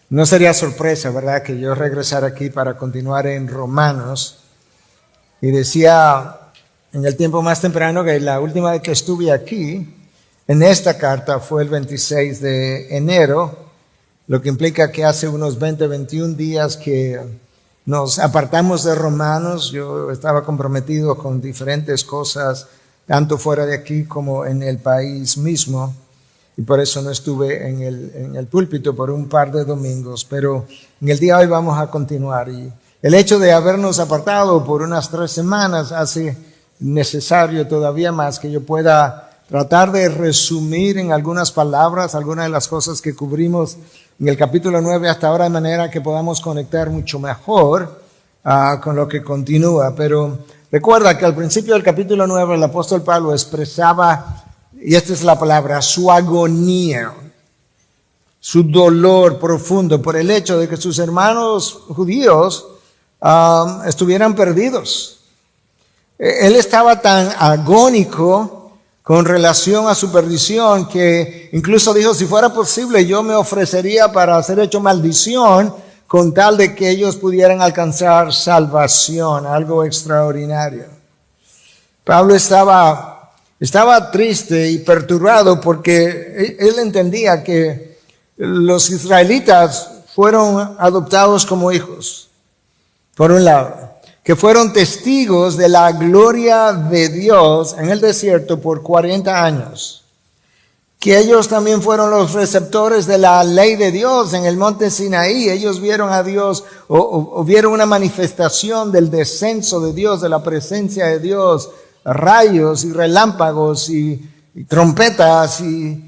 No sería sorpresa, ¿verdad?, que yo regresara aquí para continuar en Romanos. Y decía en el tiempo más temprano que la última vez que estuve aquí, en esta carta, fue el 26 de enero, lo que implica que hace unos 21 días que nos apartamos de Romanos. Yo estaba comprometido con diferentes cosas, tanto fuera de aquí como en el país mismo. Y por eso no estuve en el púlpito por un par de domingos, pero en el día de hoy vamos a continuar. Y el hecho de habernos apartado por unas 3 semanas hace necesario todavía más que yo pueda tratar de resumir en algunas palabras algunas de las cosas que cubrimos en el capítulo 9 hasta ahora, de manera que podamos conectar mucho mejor con lo que continúa. Pero recuerda que al principio del capítulo 9 el apóstol Pablo expresaba, y esta es la palabra, su agonía, su dolor profundo por el hecho de que sus hermanos judíos estuvieran perdidos. Él estaba tan agónico con relación a su perdición que incluso dijo, si fuera posible yo me ofrecería para ser hecho maldición con tal de que ellos pudieran alcanzar salvación, algo extraordinario. Pablo estaba triste y perturbado porque él entendía que los israelitas fueron adoptados como hijos, por un lado, que fueron testigos de la gloria de Dios en el desierto por 40 años, que ellos también fueron los receptores de la ley de Dios en el monte Sinaí. Ellos vieron a Dios o vieron una manifestación del descenso de Dios, de la presencia de Dios, rayos y relámpagos y trompetas y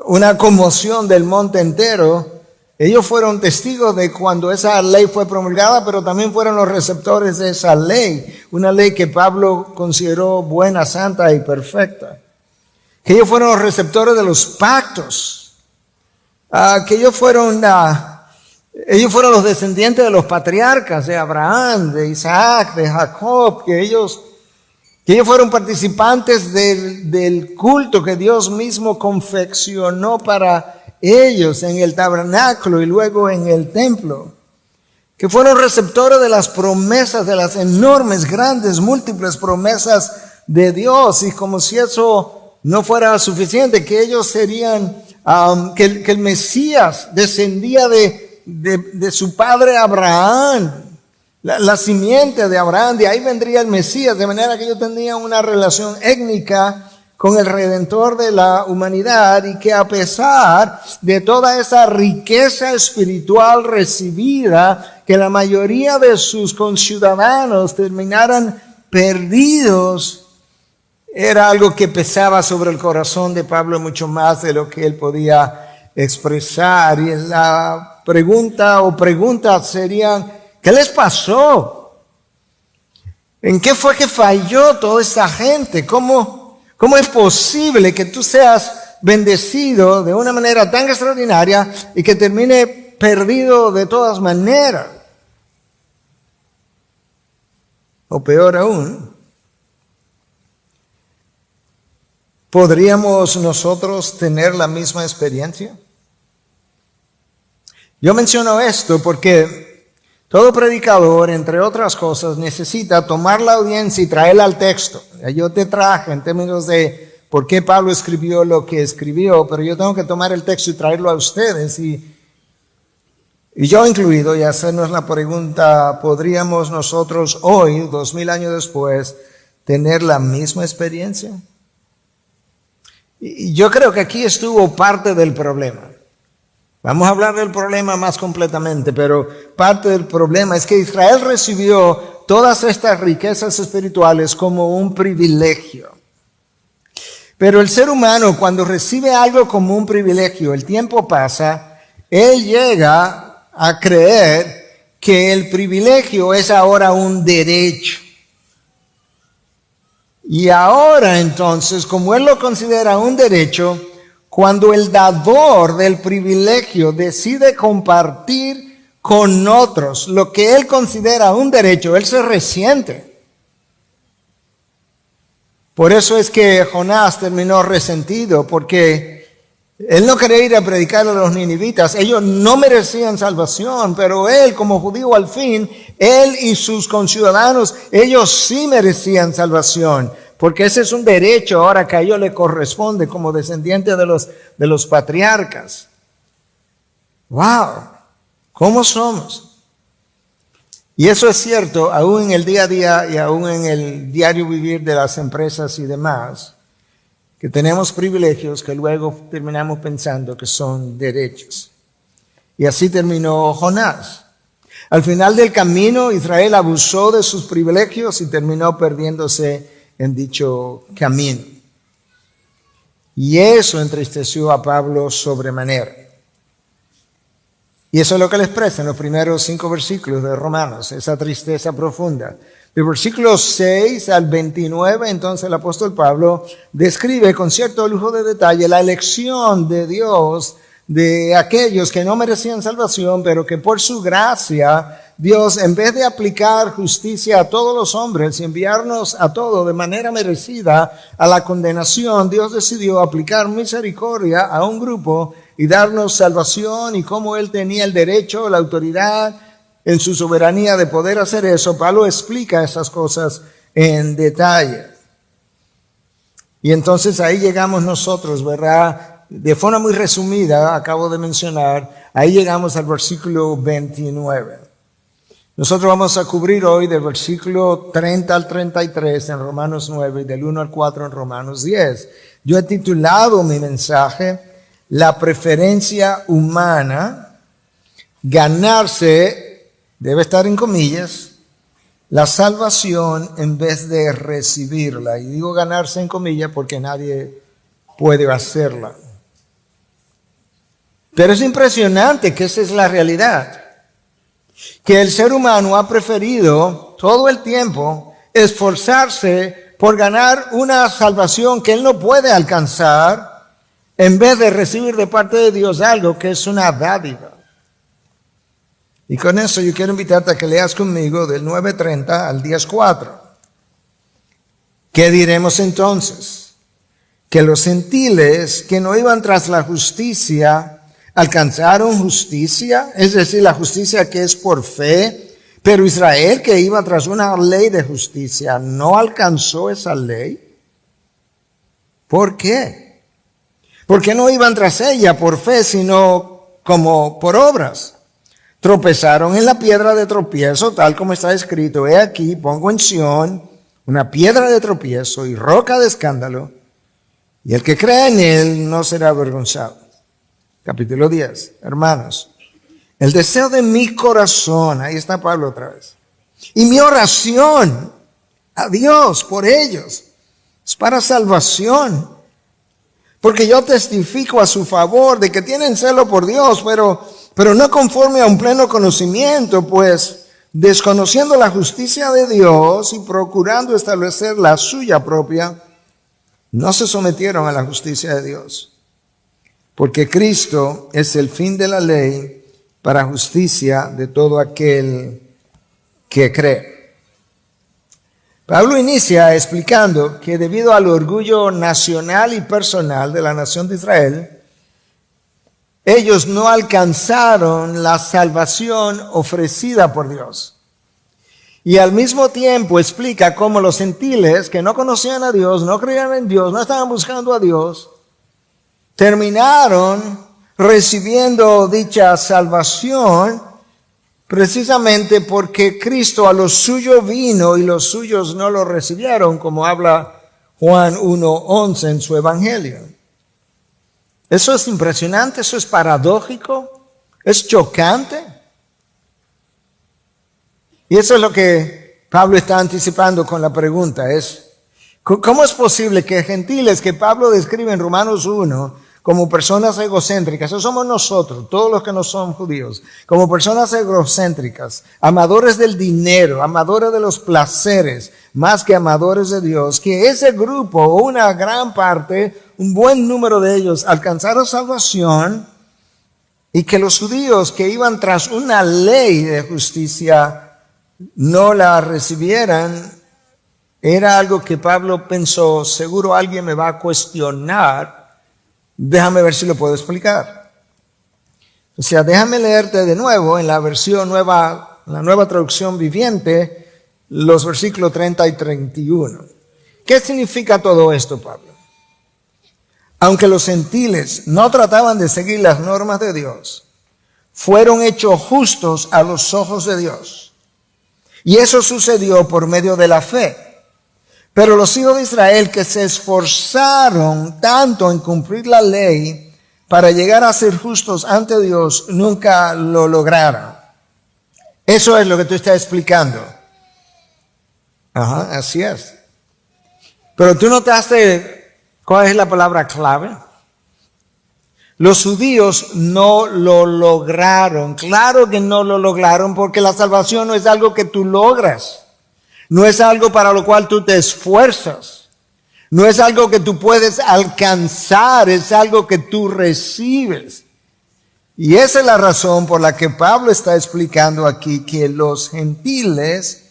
una conmoción del monte entero. Ellos fueron testigos de cuando esa ley fue promulgada, pero también fueron los receptores de esa ley, una ley que Pablo consideró buena, santa y perfecta. Que ellos fueron los receptores de los pactos, que ellos fueron los descendientes de los patriarcas, de Abraham, de Isaac, de Jacob, que ellos fueron participantes del culto que Dios mismo confeccionó para ellos en el tabernáculo y luego en el templo, que fueron receptores de las promesas, de las enormes, grandes, múltiples promesas de Dios. Y como si eso no fuera suficiente, que ellos serían, que el Mesías descendía de su padre Abraham, la simiente de Abraham, de ahí vendría el Mesías, de manera que ellos tenían una relación étnica con el Redentor de la humanidad, y que a pesar de toda esa riqueza espiritual recibida, que la mayoría de sus conciudadanos terminaran perdidos, era algo que pesaba sobre el corazón de Pablo mucho más de lo que él podía expresar. Y la preguntas serían, ¿qué les pasó? ¿En qué fue que falló toda esta gente? ¿Cómo es posible que tú seas bendecido de una manera tan extraordinaria y que termine perdido de todas maneras? O peor aún, ¿podríamos nosotros tener la misma experiencia? Yo menciono esto porque todo predicador, entre otras cosas, necesita tomar la audiencia y traerla al texto. Yo te traje en términos de por qué Pablo escribió lo que escribió, pero yo tengo que tomar el texto y traerlo a ustedes, y yo incluido, y hacernos la pregunta, ¿podríamos nosotros hoy, 2000 años después, tener la misma experiencia? Y yo creo que aquí estuvo parte del problema. Vamos a hablar del problema más completamente, pero parte del problema es que Israel recibió todas estas riquezas espirituales como un privilegio. Pero el ser humano, cuando recibe algo como un privilegio, el tiempo pasa, él llega a creer que el privilegio es ahora un derecho. Y ahora entonces, como él lo considera un derecho, cuando el dador del privilegio decide compartir con otros lo que él considera un derecho, él se resiente. Por eso es que Jonás terminó resentido, porque Él no quería ir a predicar a los ninivitas. Ellos no merecían salvación, pero él, como judío al fin, él y sus conciudadanos, ellos sí merecían salvación. Porque ese es un derecho ahora que a ellos le corresponde como descendiente de los patriarcas. ¡Wow! ¿Cómo somos? Y eso es cierto, aún en el día a día y aún en el diario vivir de las empresas y demás, que tenemos privilegios que luego terminamos pensando que son derechos. Y así terminó Jonás. Al final del camino, Israel abusó de sus privilegios y terminó perdiéndose en dicho camino. Y eso entristeció a Pablo sobremanera. Y eso es lo que le expresa en los primeros 5 versículos de Romanos, esa tristeza profunda. Del versículo 6 al 29, entonces el apóstol Pablo describe con cierto lujo de detalle la elección de Dios de aquellos que no merecían salvación, pero que por su gracia Dios, en vez de aplicar justicia a todos los hombres y enviarnos a todos de manera merecida a la condenación, Dios decidió aplicar misericordia a un grupo y darnos salvación, y como Él tenía el derecho, la autoridad en su soberanía de poder hacer eso. Pablo explica esas cosas en detalle. Y entonces ahí llegamos nosotros, ¿verdad? De forma muy resumida, acabo de mencionar, ahí llegamos al versículo 29. Nosotros vamos a cubrir hoy del versículo 30 al 33 en Romanos 9 y del 1 al 4 en Romanos 10. Yo he titulado mi mensaje La preferencia humana, ganarse, debe estar en comillas, la salvación en vez de recibirla. Y digo ganarse en comillas porque nadie puede hacerla. Pero es impresionante que esa es la realidad. Que el ser humano ha preferido todo el tiempo esforzarse por ganar una salvación que él no puede alcanzar, en vez de recibir de parte de Dios algo que es una dádiva. Y con eso yo quiero invitarte a que leas conmigo del 9:30 al 10:4. ¿Qué diremos entonces? Que los gentiles que no iban tras la justicia alcanzaron justicia, es decir, la justicia que es por fe, pero Israel que iba tras una ley de justicia no alcanzó esa ley. ¿Por qué? Porque no iban tras ella por fe, sino como por obras. Tropezaron en la piedra de tropiezo, tal como está escrito: he aquí, pongo en Sión una piedra de tropiezo y roca de escándalo, y el que crea en él no será avergonzado. Capítulo 10. Hermanos, el deseo de mi corazón, ahí está Pablo otra vez, y mi oración a Dios por ellos es para salvación. Porque yo testifico a su favor de que tienen celo por Dios, pero no conforme a un pleno conocimiento, pues desconociendo la justicia de Dios y procurando establecer la suya propia, no se sometieron a la justicia de Dios. Porque Cristo es el fin de la ley para justicia de todo aquel que cree. Pablo inicia explicando que debido al orgullo nacional y personal de la nación de Israel, ellos no alcanzaron la salvación ofrecida por Dios. Y al mismo tiempo explica cómo los gentiles que no conocían a Dios, no creían en Dios, no estaban buscando a Dios, terminaron recibiendo dicha salvación precisamente porque Cristo a los suyos vino y los suyos no lo recibieron, como habla Juan 1:11 en su evangelio. Eso es impresionante, eso es paradójico, es chocante. Y eso es lo que Pablo está anticipando con la pregunta. ¿Cómo es posible que gentiles que Pablo describe en Romanos 1 como personas egocéntricas, eso somos nosotros, todos los que no son judíos, como personas egocéntricas, amadores del dinero, amadores de los placeres, más que amadores de Dios, que ese grupo, una gran parte, un buen número de ellos, alcanzaron salvación, y que los judíos que iban tras una ley de justicia no la recibieran? Era algo que Pablo pensó, seguro alguien me va a cuestionar Déjame ver si lo puedo explicar. O sea, déjame leerte de nuevo en la versión nueva, la nueva traducción viviente, los versículos 30 y 31. ¿Qué significa todo esto, Pablo? Aunque los gentiles no trataban de seguir las normas de Dios, fueron hechos justos a los ojos de Dios. Y eso sucedió por medio de la fe. Pero los hijos de Israel que se esforzaron tanto en cumplir la ley para llegar a ser justos ante Dios, nunca lo lograron. Eso es lo que tú estás explicando. Ajá, así es. Pero tú notaste cuál es la palabra clave. Los judíos no lo lograron. Claro que no lo lograron porque la salvación no es algo que tú logras. No es algo para lo cual tú te esfuerzas. No es algo que tú puedes alcanzar. Es algo que tú recibes. Y esa es la razón por la que Pablo está explicando aquí que los gentiles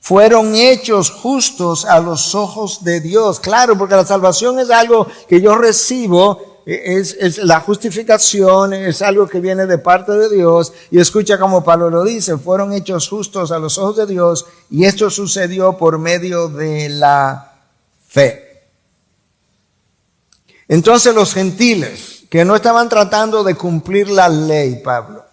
fueron hechos justos a los ojos de Dios. Claro, porque la salvación es algo que yo recibo. Es la justificación, es algo que viene de parte de Dios. Y escucha como Pablo lo dice, fueron hechos justos a los ojos de Dios y esto sucedió por medio de la fe. Entonces los gentiles que no estaban tratando de cumplir la ley, Pablo,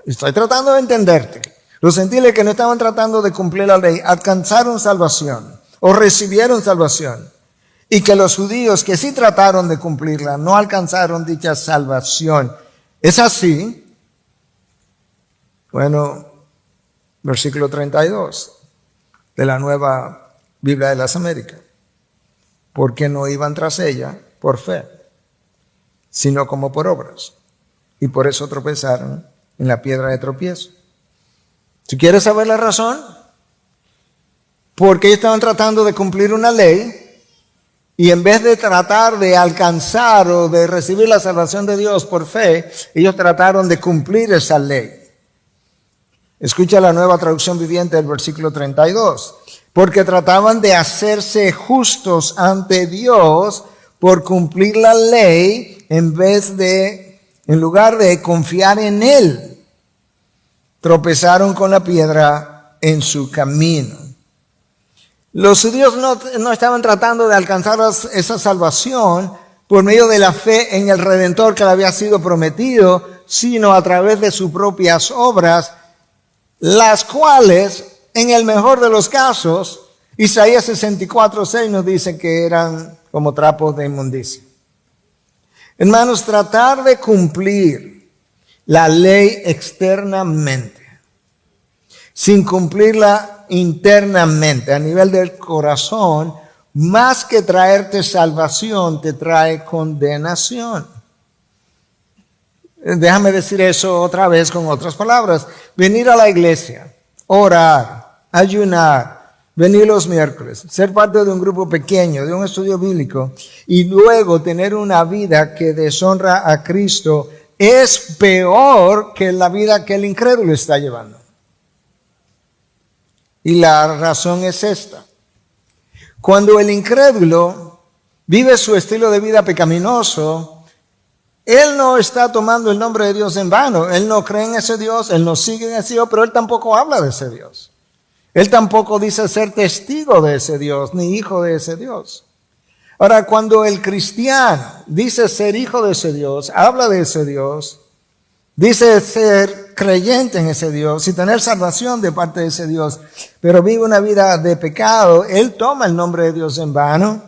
estoy tratando de entenderte. Los gentiles que no estaban tratando de cumplir la ley alcanzaron salvación o recibieron salvación. Y que los judíos que sí trataron de cumplirla no alcanzaron dicha salvación. ¿Es así? Bueno, versículo 32 de la Nueva Biblia de las Américas. Porque no iban tras ella por fe, sino como por obras. Y por eso tropezaron en la piedra de tropiezo. ¿Tú quieres saber la razón? Porque ellos estaban tratando de cumplir una ley. Y en vez de tratar de alcanzar o de recibir la salvación de Dios por fe, ellos trataron de cumplir esa ley. Escucha la Nueva Traducción Viviente del versículo 32. Porque trataban de hacerse justos ante Dios por cumplir la ley en lugar de confiar en Él. Tropezaron con la piedra en su camino. Los judíos no estaban tratando de alcanzar esa salvación por medio de la fe en el Redentor que le había sido prometido, sino a través de sus propias obras, las cuales, en el mejor de los casos, Isaías 64:6 nos dice que eran como trapos de inmundicia. Hermanos, tratar de cumplir la ley externamente, sin cumplirla internamente, a nivel del corazón, más que traerte salvación, te trae condenación. Déjame decir eso otra vez con otras palabras. Venir a la iglesia, orar, ayunar, venir los miércoles, ser parte de un grupo pequeño, de un estudio bíblico, y luego tener una vida que deshonra a Cristo, es peor que la vida que el incrédulo está llevando. Y la razón es esta. Cuando el incrédulo vive su estilo de vida pecaminoso, él no está tomando el nombre de Dios en vano. Él no cree en ese Dios, él no sigue en ese Dios, pero él tampoco habla de ese Dios. Él tampoco dice ser testigo de ese Dios, ni hijo de ese Dios. Ahora, cuando el cristiano dice ser hijo de ese Dios, habla de ese Dios, dice ser creyente en ese Dios y tener salvación de parte de ese Dios, pero vive una vida de pecado, él toma el nombre de Dios en vano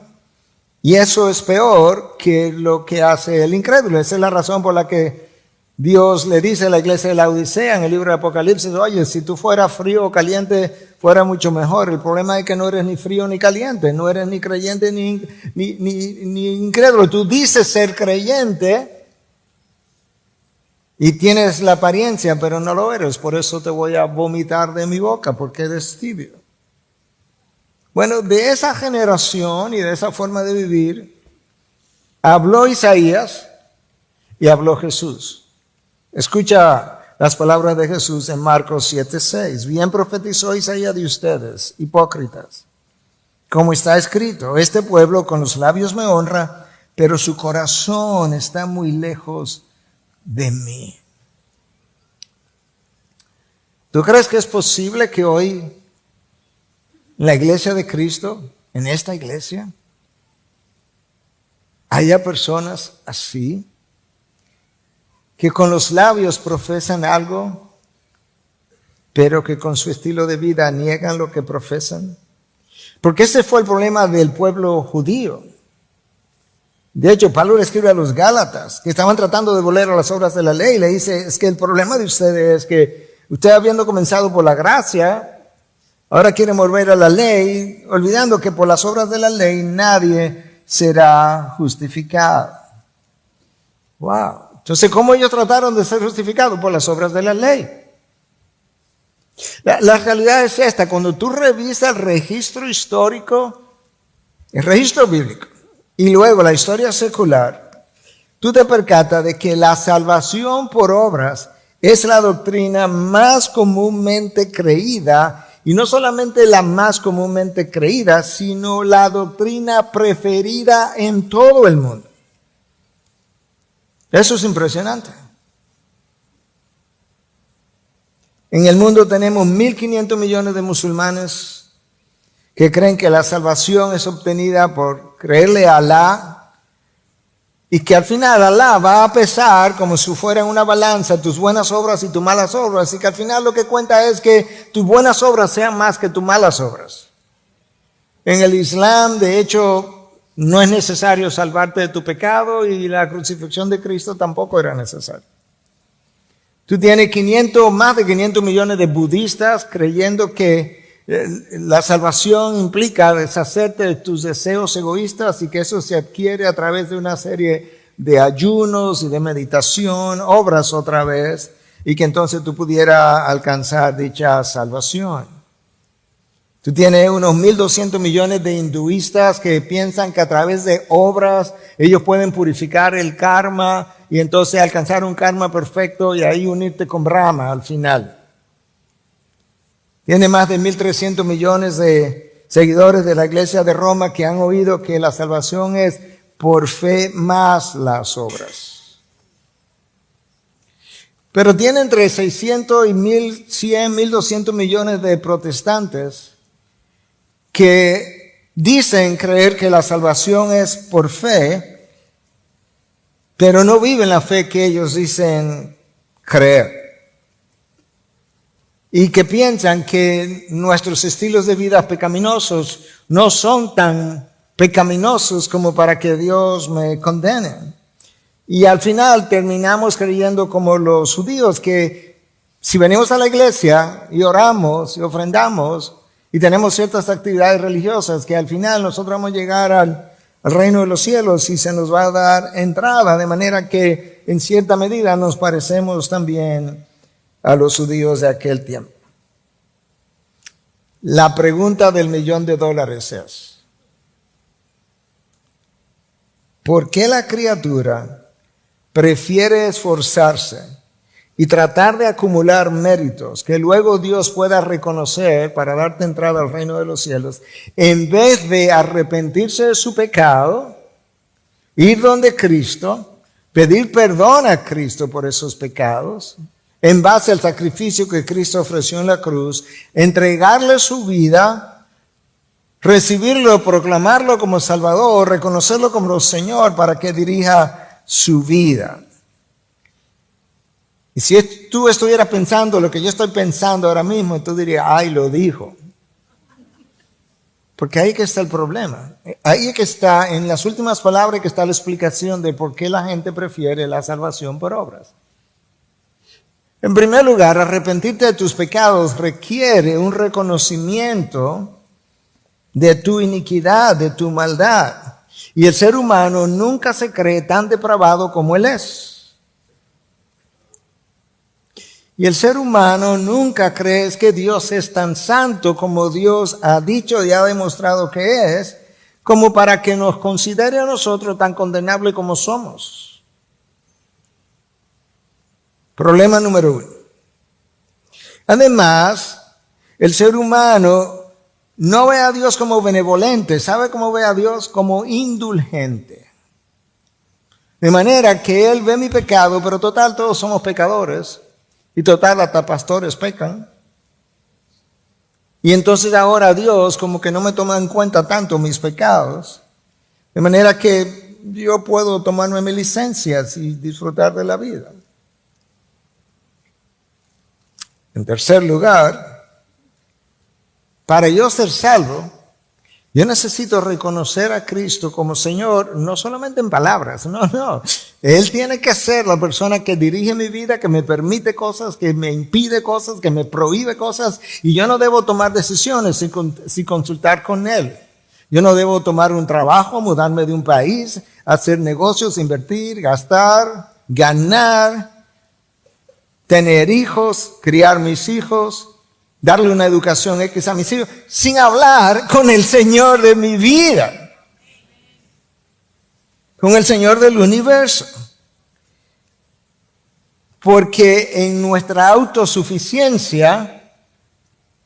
y eso es peor que lo que hace el incrédulo. Esa es la razón por la que Dios le dice a la iglesia de la Odisea en el libro de Apocalipsis, oye, si tú fueras frío o caliente, fuera mucho mejor. El problema es que no eres ni frío ni caliente, no eres ni creyente ni incrédulo. Tú dices ser creyente y tienes la apariencia, pero no lo eres. Por eso te voy a vomitar de mi boca, porque eres tibio. Bueno, de esa generación y de esa forma de vivir, habló Isaías y habló Jesús. Escucha las palabras de Jesús en Marcos 7:6. Bien profetizó Isaías de ustedes, hipócritas. Como está escrito, este pueblo con los labios me honra, pero su corazón está muy lejos de mí. ¿Tú crees que es posible que hoy en la iglesia de Cristo, en esta iglesia, haya personas así, que con los labios profesan algo, pero que con su estilo de vida niegan lo que profesan? Porque ese fue el problema del pueblo judío. De hecho, Pablo le escribe a los Gálatas, que estaban tratando de volver a las obras de la ley, le dice, es que el problema de ustedes es que ustedes, habiendo comenzado por la gracia, ahora quieren volver a la ley, olvidando que por las obras de la ley nadie será justificado. Wow. Entonces, ¿cómo ellos trataron de ser justificados? Por las obras de la ley. La realidad es esta: cuando tú revisas el registro histórico, el registro bíblico, y luego la historia secular, tú te percatas de que la salvación por obras es la doctrina más comúnmente creída, y no solamente la más comúnmente creída, sino la doctrina preferida en todo el mundo. Eso es impresionante. En el mundo tenemos 1.500 millones de musulmanes que creen que la salvación es obtenida por creerle a Alá, y que al final Alá va a pesar como si fuera una balanza tus buenas obras y tus malas obras, y que al final lo que cuenta es que tus buenas obras sean más que tus malas obras. En el Islam, de hecho, no es necesario salvarte de tu pecado, y la crucifixión de Cristo tampoco era necesaria. Tú tienes más de 500 millones de budistas creyendo que la salvación implica deshacerte de tus deseos egoístas, y que eso se adquiere a través de una serie de ayunos y de meditación, obras otra vez, y que entonces tú pudieras alcanzar dicha salvación. Tú tienes unos 1.200 millones de hinduistas que piensan que a través de obras ellos pueden purificar el karma y entonces alcanzar un karma perfecto y ahí unirte con Brahma al final. Tiene más de 1.300 millones de seguidores de la iglesia de Roma que han oído que la salvación es por fe más las obras. Pero tiene entre 600 y 1.100, 1.200 millones de protestantes que dicen creer que la salvación es por fe, pero no viven la fe que ellos dicen creer. Y que piensan que nuestros estilos de vida pecaminosos no son tan pecaminosos como para que Dios me condene. Y al final terminamos creyendo como los judíos, que si venimos a la iglesia y oramos y ofrendamos y tenemos ciertas actividades religiosas, que al final nosotros vamos a llegar al reino de los cielos y se nos va a dar entrada, de manera que en cierta medida nos parecemos también a los judíos de aquel tiempo. La pregunta del $1.000.000 es: ¿por qué la criatura prefiere esforzarse y tratar de acumular méritos que luego Dios pueda reconocer para darte entrada al reino de los cielos, en vez de arrepentirse de su pecado, ir donde Cristo, pedir perdón a Cristo por esos pecados, en base al sacrificio que Cristo ofreció en la cruz, entregarle su vida, recibirlo, proclamarlo como Salvador, reconocerlo como Señor para que dirija su vida? Y si tú estuvieras pensando lo que yo estoy pensando ahora mismo, tú dirías, ay, lo dijo. Porque ahí que está el problema. Ahí que está, en las últimas palabras, que está la explicación de por qué la gente prefiere la salvación por obras. En primer lugar, arrepentirte de tus pecados requiere un reconocimiento de tu iniquidad, de tu maldad. Y el ser humano nunca se cree tan depravado como él es. Y el ser humano nunca cree que Dios es tan santo como Dios ha dicho y ha demostrado que es, como para que nos considere a nosotros tan condenables como somos. Problema número 1. Además, el ser humano no ve a Dios como benevolente. ¿Sabe cómo ve a Dios? Como indulgente. De manera que Él ve mi pecado, pero total, todos somos pecadores. Y total, hasta pastores pecan. Y entonces ahora Dios como que no me toma en cuenta tanto mis pecados. De manera que yo puedo tomarme mis licencias y disfrutar de la vida. En tercer lugar, para yo ser salvo, yo necesito reconocer a Cristo como Señor, no solamente en palabras, no. Él tiene que ser la persona que dirige mi vida, que me permite cosas, que me impide cosas, que me prohíbe cosas, y yo no debo tomar decisiones sin consultar con Él. Yo no debo tomar un trabajo, mudarme de un país, hacer negocios, invertir, gastar, ganar, tener hijos, criar mis hijos, darle una educación X a mis hijos, sin hablar con el Señor de mi vida, con el Señor del universo. Porque en nuestra autosuficiencia,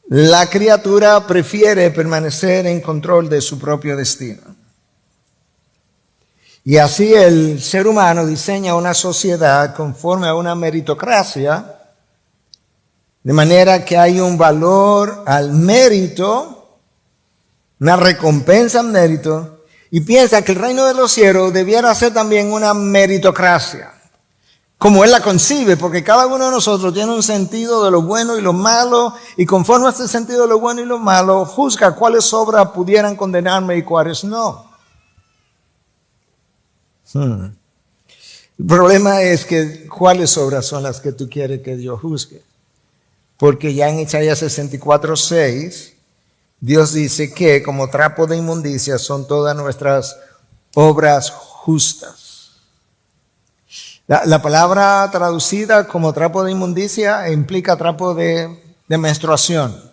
la criatura prefiere permanecer en control de su propio destino. Y así el ser humano diseña una sociedad conforme a una meritocracia, de manera que hay un valor al mérito, una recompensa al mérito, y piensa que el reino de los cielos debiera ser también una meritocracia, como Él la concibe, porque cada uno de nosotros tiene un sentido de lo bueno y lo malo, y conforme a este sentido de lo bueno y lo malo, juzga cuáles obras pudieran condenarme y cuáles no. El problema es que cuáles obras son las que tú quieres que Dios juzgue. Porque ya en Isaías 64:6, Dios dice que como trapo de inmundicia son todas nuestras obras justas. La palabra traducida como trapo de inmundicia implica trapo de menstruación.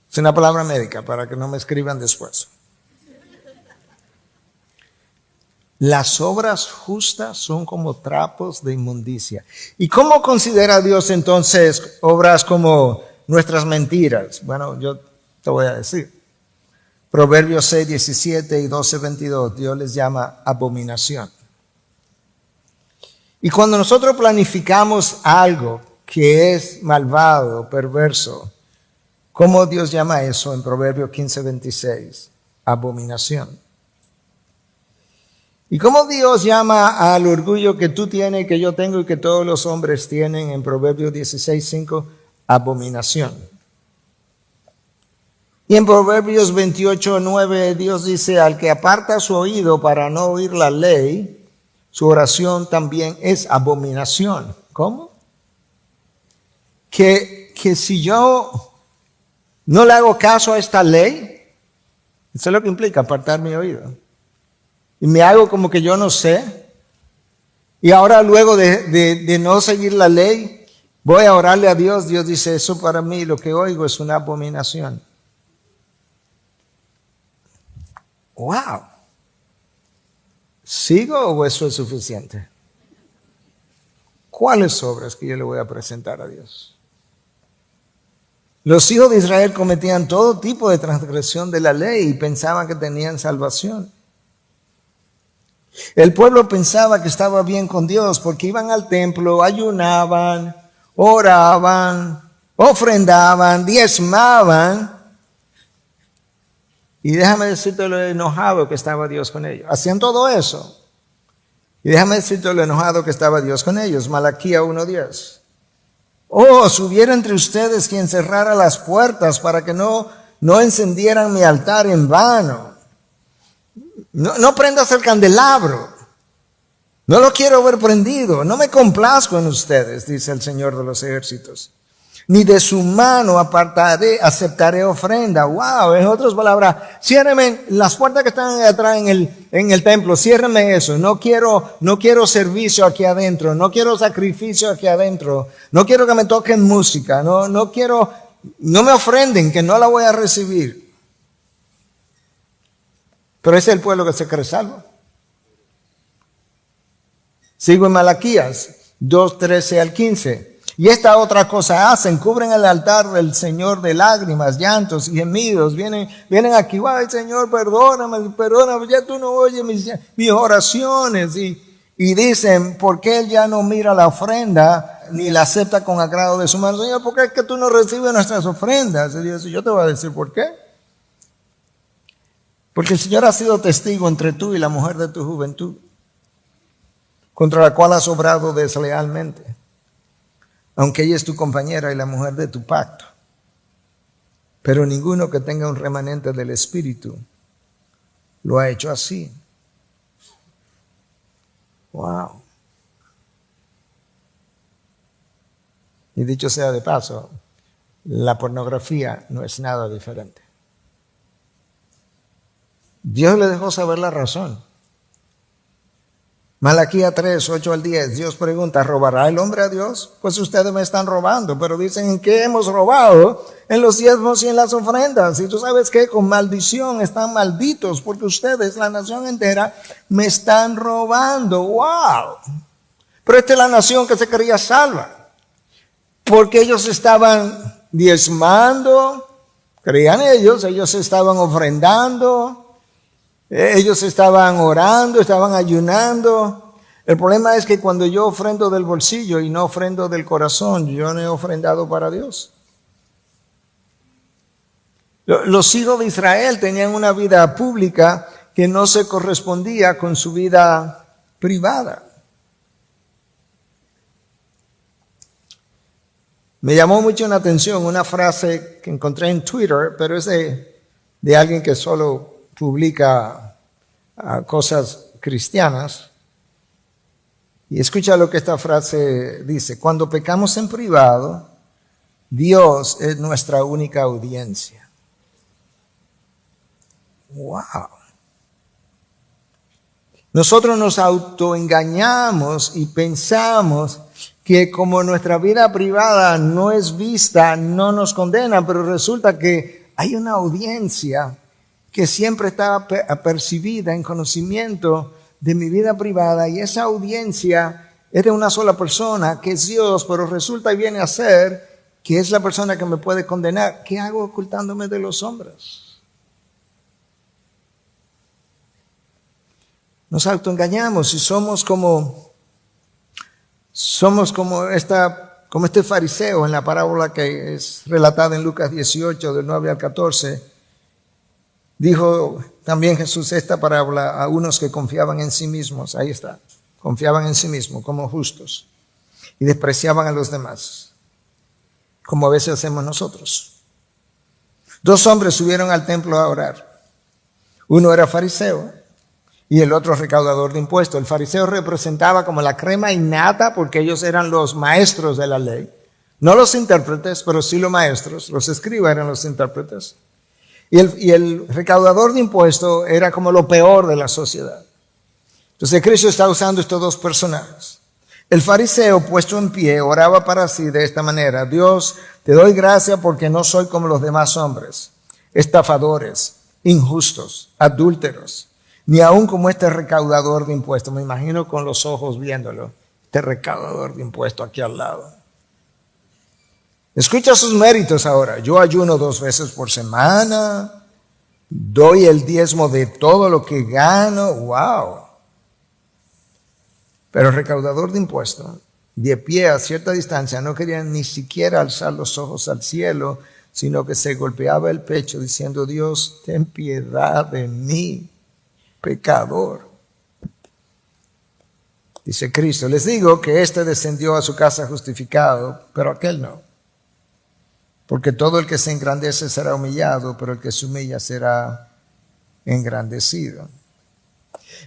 Es una palabra médica para que no me escriban después. Las obras justas son como trapos de inmundicia. ¿Y cómo considera Dios entonces obras como nuestras mentiras? Bueno, yo te voy a decir. Proverbios 6:17 y 12:22, Dios les llama abominación. Y cuando nosotros planificamos algo que es malvado, perverso, ¿cómo Dios llama eso en Proverbios 15:26? Abominación. ¿Y cómo Dios llama al orgullo que tú tienes, que yo tengo y que todos los hombres tienen en Proverbios 16:5? Abominación. Y en Proverbios 28:9 Dios dice, al que aparta su oído para no oír la ley, su oración también es abominación. ¿Cómo? Que si yo no le hago caso a esta ley, eso es lo que implica apartar mi oído. Y me hago como que yo no sé. Y ahora luego de no seguir la ley, voy a orarle a Dios. Dios dice, eso para mí lo que oigo es una abominación. ¡Wow! ¿Sigo o eso es suficiente? ¿Cuáles obras que yo le voy a presentar a Dios? Los hijos de Israel cometían todo tipo de transgresión de la ley y pensaban que tenían salvación. El pueblo pensaba que estaba bien con Dios porque iban al templo, ayunaban, oraban, ofrendaban, diezmaban. Y déjame decirte lo enojado que estaba Dios con ellos. Hacían todo eso. Y déjame decirte lo enojado que estaba Dios con ellos. Malaquías 1:10. Oh, si hubiera entre ustedes quien cerrara las puertas para que no encendieran mi altar en vano. No prendas el candelabro. No lo quiero ver prendido. No me complazco en ustedes, dice el Señor de los ejércitos. Ni de su mano aceptaré ofrenda. Wow, en otras palabras, ciérrenme las puertas que están atrás en el templo, ciérrenme eso. No quiero servicio aquí adentro. No quiero sacrificio aquí adentro. No quiero que me toquen música. No me ofrenden, que no la voy a recibir. Pero ese es el pueblo que se cree salvo. Sigo en Malaquías 2:13 al 15. Y esta otra cosa hacen, cubren el altar del Señor de lágrimas, llantos y gemidos. Vienen aquí, ay Señor, perdóname, ya tú no oyes mis oraciones. Y dicen, ¿por qué Él ya no mira la ofrenda ni la acepta con agrado de su mano? Señor, ¿por qué es que tú no recibes nuestras ofrendas? Y dice, yo te voy a decir por qué. Porque el Señor ha sido testigo entre tú y la mujer de tu juventud, contra la cual has obrado deslealmente, aunque ella es tu compañera y la mujer de tu pacto. Pero ninguno que tenga un remanente del Espíritu lo ha hecho así. Wow. Y dicho sea de paso, la pornografía no es nada diferente. Dios le dejó saber la razón. Malaquías 3, 8 al 10, Dios pregunta, ¿robará el hombre a Dios? Pues ustedes me están robando, pero dicen, ¿en qué hemos robado? En los diezmos y en las ofrendas. Y tú sabes que con maldición están malditos, porque ustedes, la nación entera, me están robando. ¡Wow! Pero esta es la nación que se creía salva, porque ellos estaban diezmando, creían ellos estaban ofrendando, ellos estaban orando, estaban ayunando. El problema es que cuando yo ofrendo del bolsillo y no ofrendo del corazón, yo no he ofrendado para Dios. Los hijos de Israel tenían una vida pública que no se correspondía con su vida privada. Me llamó mucho la atención una frase que encontré en Twitter, pero es de alguien que solo publica cosas cristianas. Y escucha lo que esta frase dice. Cuando pecamos en privado, Dios es nuestra única audiencia. Wow. Nosotros nos autoengañamos y pensamos que como nuestra vida privada no es vista, no nos condena, pero resulta que hay una audiencia que siempre está apercibida en conocimiento de mi vida privada, y esa audiencia es de una sola persona, que es Dios, pero resulta y viene a ser que es la persona que me puede condenar. ¿Qué hago ocultándome de los hombres? Nos autoengañamos y somos como este fariseo en la parábola que es relatada en Lucas 18, del 9 al 14. Dijo también Jesús esta parábola a unos que confiaban en sí mismos. Ahí está. Confiaban en sí mismos como justos y despreciaban a los demás, como a veces hacemos nosotros. 2 hombres subieron al templo a orar. Uno era fariseo y el otro recaudador de impuestos. El fariseo representaba como la crema innata, porque ellos eran los maestros de la ley. No los intérpretes, pero sí los maestros. Los escribas eran los intérpretes. Y el recaudador de impuestos era como lo peor de la sociedad. Entonces Cristo está usando estos 2 personajes. El fariseo, puesto en pie, oraba para sí de esta manera: Dios, te doy gracias porque no soy como los demás hombres, estafadores, injustos, adúlteros, ni aún como este recaudador de impuestos. Me imagino con los ojos viéndolo, este recaudador de impuestos aquí al lado. Escucha sus méritos ahora. Yo ayuno 2 veces por semana, doy el diezmo de todo lo que gano. ¡Wow! Pero el recaudador de impuestos, de pie a cierta distancia, no quería ni siquiera alzar los ojos al cielo, sino que se golpeaba el pecho diciendo: Dios, ten piedad de mí, pecador. Dice Cristo: les digo que éste descendió a su casa justificado, pero aquel no. Porque todo el que se engrandece será humillado, pero el que se humilla será engrandecido.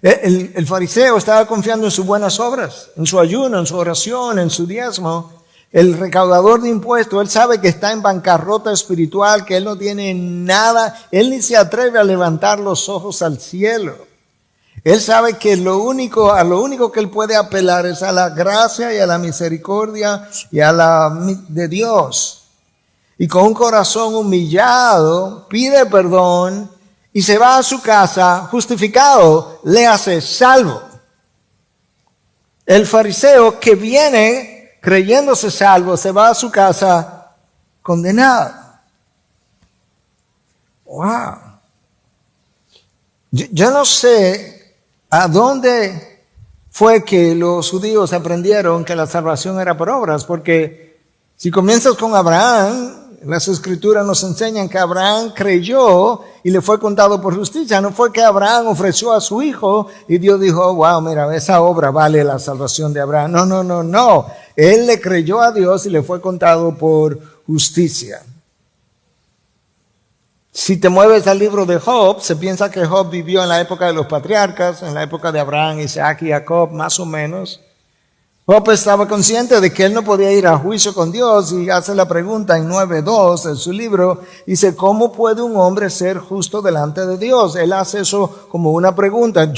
El fariseo estaba confiando en sus buenas obras, en su ayuno, en su oración, en su diezmo. El recaudador de impuestos, él sabe que está en bancarrota espiritual, que él no tiene nada. Él ni se atreve a levantar los ojos al cielo. Él sabe que a lo único que él puede apelar es a la gracia y a la misericordia y de Dios. Y con un corazón humillado, pide perdón y se va a su casa justificado, léase salvo. El fariseo que viene creyéndose salvo, se va a su casa condenado. Wow. Yo no sé a dónde fue que los judíos aprendieron que la salvación era por obras, porque si comienzas con Abraham, las escrituras nos enseñan que Abraham creyó y le fue contado por justicia. No fue que Abraham ofreció a su hijo y Dios dijo, wow, mira, esa obra vale la salvación de Abraham. No. Él le creyó a Dios y le fue contado por justicia. Si te mueves al libro de Job, se piensa que Job vivió en la época de los patriarcas, en la época de Abraham, Isaac y Jacob, más o menos. Job estaba consciente de que él no podía ir a juicio con Dios y hace la pregunta en 9:2 en su libro. Dice, ¿cómo puede un hombre ser justo delante de Dios? Él hace eso como una pregunta.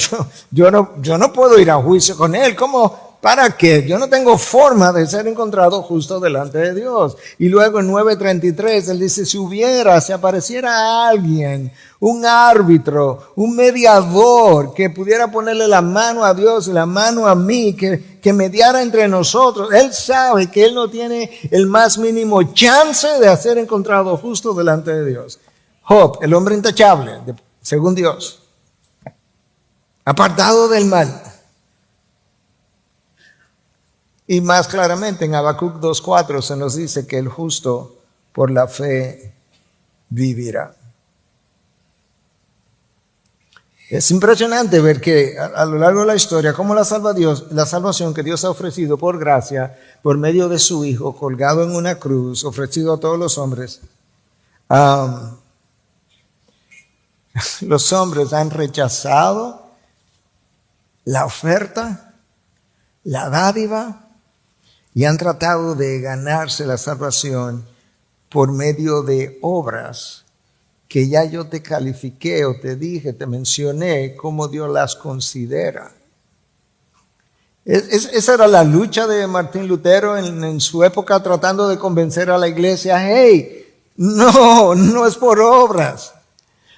Yo no puedo ir a juicio con él. ¿Cómo? ¿Para qué? Yo no tengo forma de ser encontrado justo delante de Dios. Y luego en 9:33 él dice, si apareciera alguien, un árbitro, un mediador que pudiera ponerle la mano a Dios y la mano a mí, que mediara entre nosotros, él sabe que él no tiene el más mínimo chance de ser encontrado justo delante de Dios. Job, el hombre intachable, según Dios, apartado del mal. Y más claramente en Habacuc 2:4 se nos dice que el justo por la fe vivirá. Es impresionante ver que a lo largo de la historia, cómo la salvación que Dios ha ofrecido por gracia, por medio de su Hijo, colgado en una cruz, ofrecido a todos los hombres, los hombres han rechazado la oferta, la dádiva, y han tratado de ganarse la salvación por medio de obras que ya yo te califiqué o te dije, te mencioné cómo Dios las considera. Esa era la lucha de Martín Lutero en su época, tratando de convencer a la iglesia, hey, no es por obras.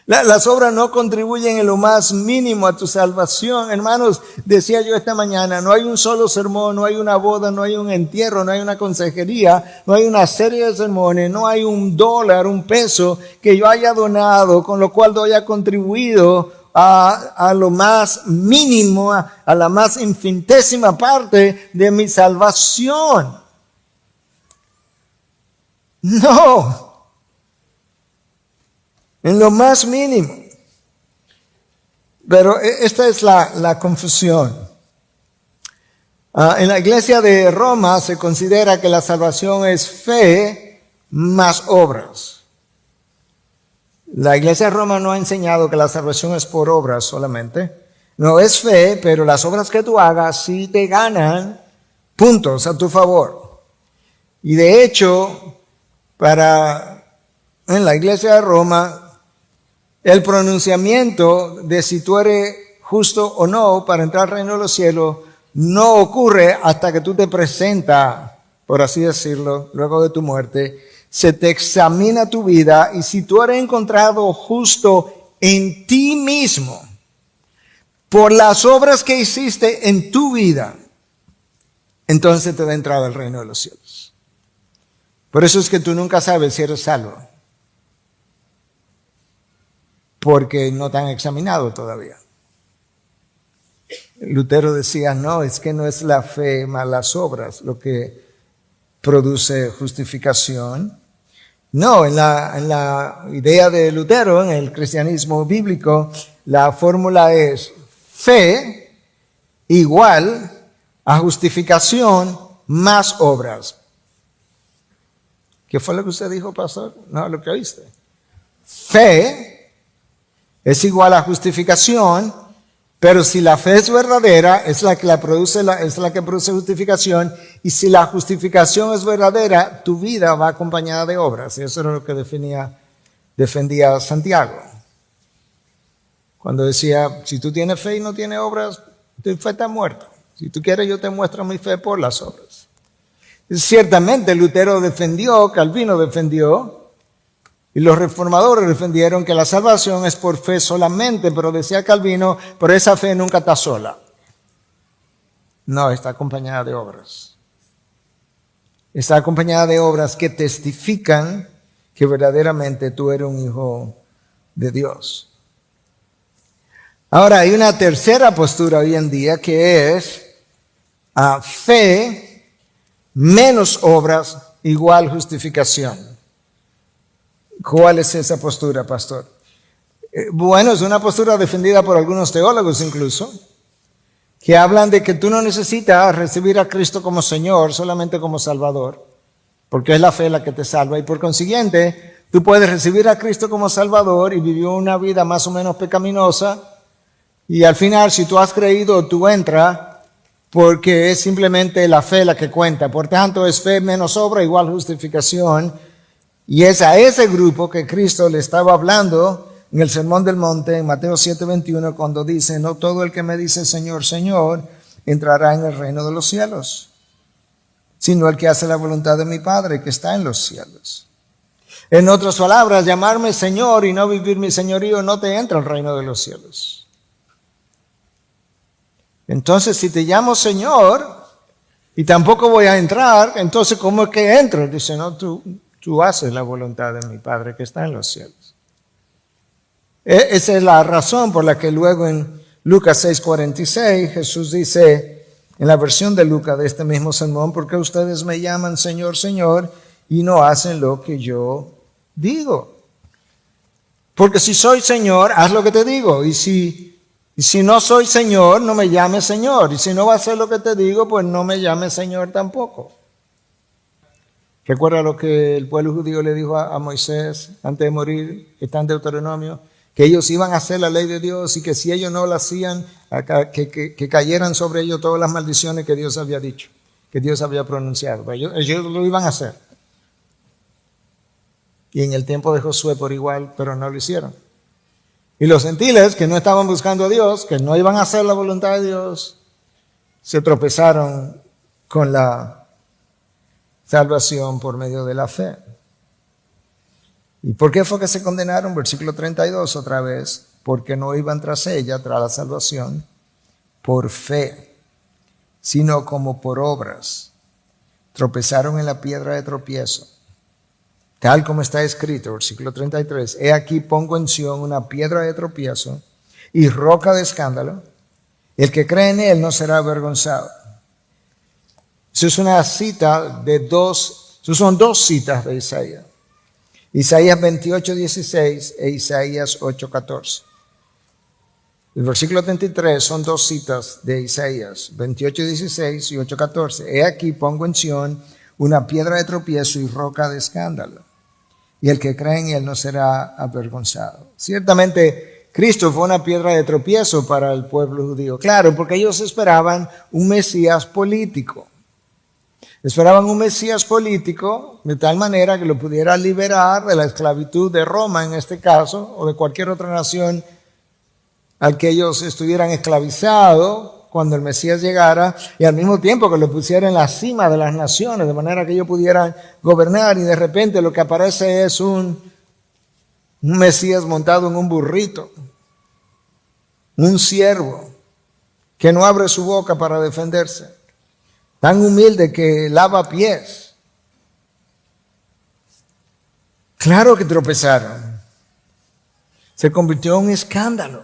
Las obras no contribuyen en lo más mínimo a tu salvación. Hermanos, decía yo esta mañana, no hay un solo sermón, no hay una boda, no hay un entierro, no hay una consejería, no hay una serie de sermones, no hay $1, $1 que yo haya donado, con lo cual yo haya contribuido a lo más mínimo, a la más infinitésima parte de mi salvación. No. En lo más mínimo. Pero esta es la confusión. En la iglesia de Roma se considera que la salvación es fe más obras. La iglesia de Roma no ha enseñado que la salvación es por obras solamente. No es fe, pero las obras que tú hagas sí te ganan puntos a tu favor. Y de hecho, en la iglesia de Roma, el pronunciamiento de si tú eres justo o no para entrar al reino de los cielos no ocurre hasta que tú te presentas, por así decirlo, luego de tu muerte. Se te examina tu vida y si tú eres encontrado justo en ti mismo, por las obras que hiciste en tu vida, entonces te da entrada al reino de los cielos. Por eso es que tú nunca sabes si eres salvo. Porque no te han examinado todavía. Lutero decía, no, es que no es la fe más las obras lo que produce justificación. No, en la idea de Lutero, en el cristianismo bíblico, la fórmula es fe igual a justificación más obras. ¿Qué fue lo que usted dijo, pastor? No, lo que oíste. Fe es igual a justificación, pero si la fe es verdadera, es la que produce justificación, y si la justificación es verdadera, tu vida va acompañada de obras. Y eso era lo que defendía Santiago. Cuando decía, si tú tienes fe y no tienes obras, tu fe está muerta. Si tú quieres, yo te muestro mi fe por las obras. Y ciertamente Lutero defendió, Calvino defendió, y los reformadores defendieron que la salvación es por fe solamente, pero decía Calvino, pero esa fe nunca está sola. No, está acompañada de obras. está acompañada de obras que testifican que verdaderamente tú eres un hijo de Dios. Ahora, hay una tercera postura hoy en día que es fe menos obras igual justificación. ¿Cuál es esa postura, pastor? Bueno, es una postura defendida por algunos teólogos incluso, que hablan de que tú no necesitas recibir a Cristo como Señor, solamente como Salvador, porque es la fe la que te salva, y por consiguiente, tú puedes recibir a Cristo como Salvador y vivir una vida más o menos pecaminosa, y al final, si tú has creído, tú entras, porque es simplemente la fe la que cuenta. Por tanto, es fe menos obra igual justificación, y es a ese grupo que Cristo le estaba hablando en el Sermón del Monte, en Mateo 7:21, cuando dice, no todo el que me dice Señor, Señor, entrará en el reino de los cielos, sino el que hace la voluntad de mi Padre que está en los cielos. En otras palabras, llamarme Señor y no vivir mi señorío no te entra al reino de los cielos. Entonces, si te llamo Señor y tampoco voy a entrar, entonces ¿cómo es que entro? Dice, no, tú haces la voluntad de mi Padre que está en los cielos. Esa es la razón por la que luego en Lucas 6:46 Jesús dice, en la versión de Lucas de este mismo sermón, ¿por qué ustedes me llaman Señor, Señor y no hacen lo que yo digo? Porque si soy Señor, haz lo que te digo. Y si no soy Señor, no me llames Señor. Y si no va a hacer lo que te digo, pues no me llames Señor tampoco. ¿Recuerda lo que el pueblo judío le dijo a Moisés antes de morir? Está en Deuteronomio. Que ellos iban a hacer la ley de Dios y que si ellos no la hacían, que cayeran sobre ellos todas las maldiciones que Dios había dicho, que Dios había pronunciado. Ellos lo iban a hacer. Y en el tiempo de Josué por igual, pero no lo hicieron. Y los gentiles que no estaban buscando a Dios, que no iban a hacer la voluntad de Dios, se tropezaron con la salvación por medio de la fe. ¿Y por qué fue que se condenaron? Versículo 32 otra vez, porque no iban tras ella, tras la salvación, por fe, sino como por obras. Tropezaron en la piedra de tropiezo, tal como está escrito, versículo 33, he aquí pongo en Sión una piedra de tropiezo y roca de escándalo, el que cree en él no será avergonzado. Eso es una cita son dos citas de Isaías. Isaías 28:16 e Isaías 8:14. El versículo 33 son dos citas de Isaías, 28:16 y 8:14. He aquí pongo en Sión una piedra de tropiezo y roca de escándalo, y el que cree en él no será avergonzado. Ciertamente, Cristo fue una piedra de tropiezo para el pueblo judío. Claro, porque ellos esperaban un Mesías político. Esperaban un Mesías político de tal manera que lo pudiera liberar de la esclavitud de Roma en este caso, o de cualquier otra nación al que ellos estuvieran esclavizados cuando el Mesías llegara, y al mismo tiempo que lo pusiera en la cima de las naciones, de manera que ellos pudieran gobernar, y de repente lo que aparece es un Mesías montado en un burrito, un siervo que no abre su boca para defenderse. Tan humilde que lava pies. Claro que tropezaron. Se convirtió en un escándalo.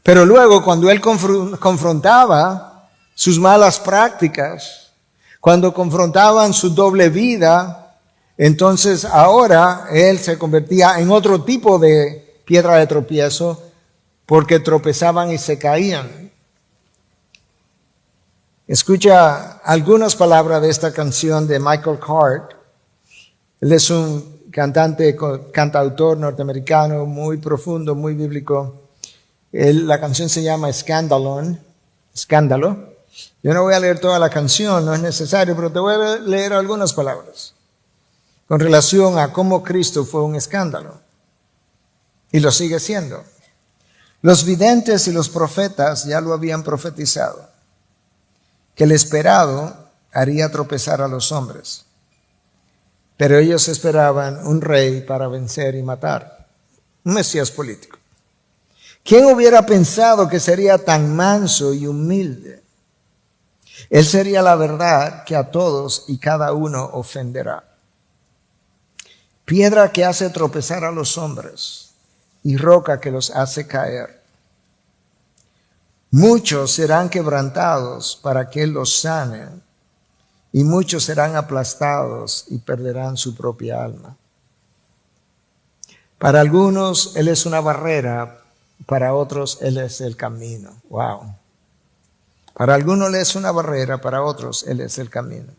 Pero luego, cuando él confrontaba sus malas prácticas, cuando confrontaban su doble vida, entonces ahora él se convertía en otro tipo de piedra de tropiezo, porque tropezaban y se caían. Escucha algunas palabras de esta canción de Michael Hart. Él es un cantautor norteamericano muy profundo, muy bíblico. La canción se llama Scandalo. Yo no voy a leer toda la canción, no es necesario, pero te voy a leer algunas palabras con relación a cómo Cristo fue un escándalo. Y lo sigue siendo. Los videntes y los profetas ya lo habían profetizado, que el esperado haría tropezar a los hombres. Pero ellos esperaban un rey para vencer y matar, un Mesías político. ¿Quién hubiera pensado que sería tan manso y humilde Él sería la verdad que a todos y cada uno ofenderá. Piedra que hace tropezar a los hombres y roca que los hace caer. Muchos serán quebrantados para que Él los sane, y muchos serán aplastados y perderán su propia alma. Para algunos Él es una barrera, para otros Él es el camino. Wow. Para algunos Él es una barrera, para otros Él es el camino.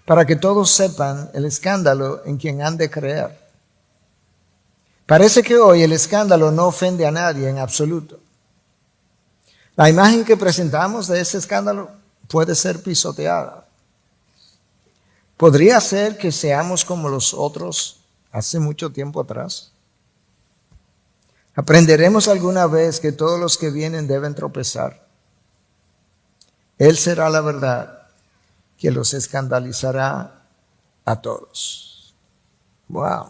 Para que todos sepan el escándalo en quien han de creer. Parece que hoy el escándalo no ofende a nadie en absoluto. La imagen que presentamos de ese escándalo puede ser pisoteada. ¿Podría ser que seamos como los otros hace mucho tiempo atrás? ¿Aprenderemos alguna vez que todos los que vienen deben tropezar? Él será la verdad que los escandalizará a todos. Wow.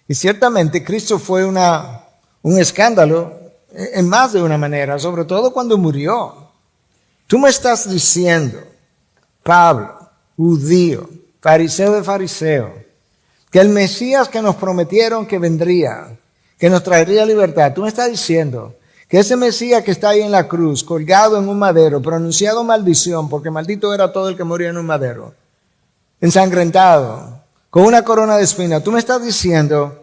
Y ciertamente Cristo fue un escándalo en más de una manera, sobre todo cuando murió. Tú me estás diciendo, Pablo, judío, fariseo de fariseo, que el Mesías que nos prometieron que vendría, que nos traería libertad, tú me estás diciendo que ese Mesías que está ahí en la cruz, colgado en un madero, pronunciado maldición, porque maldito era todo el que moría en un madero, ensangrentado, con una corona de espinas, tú me estás diciendo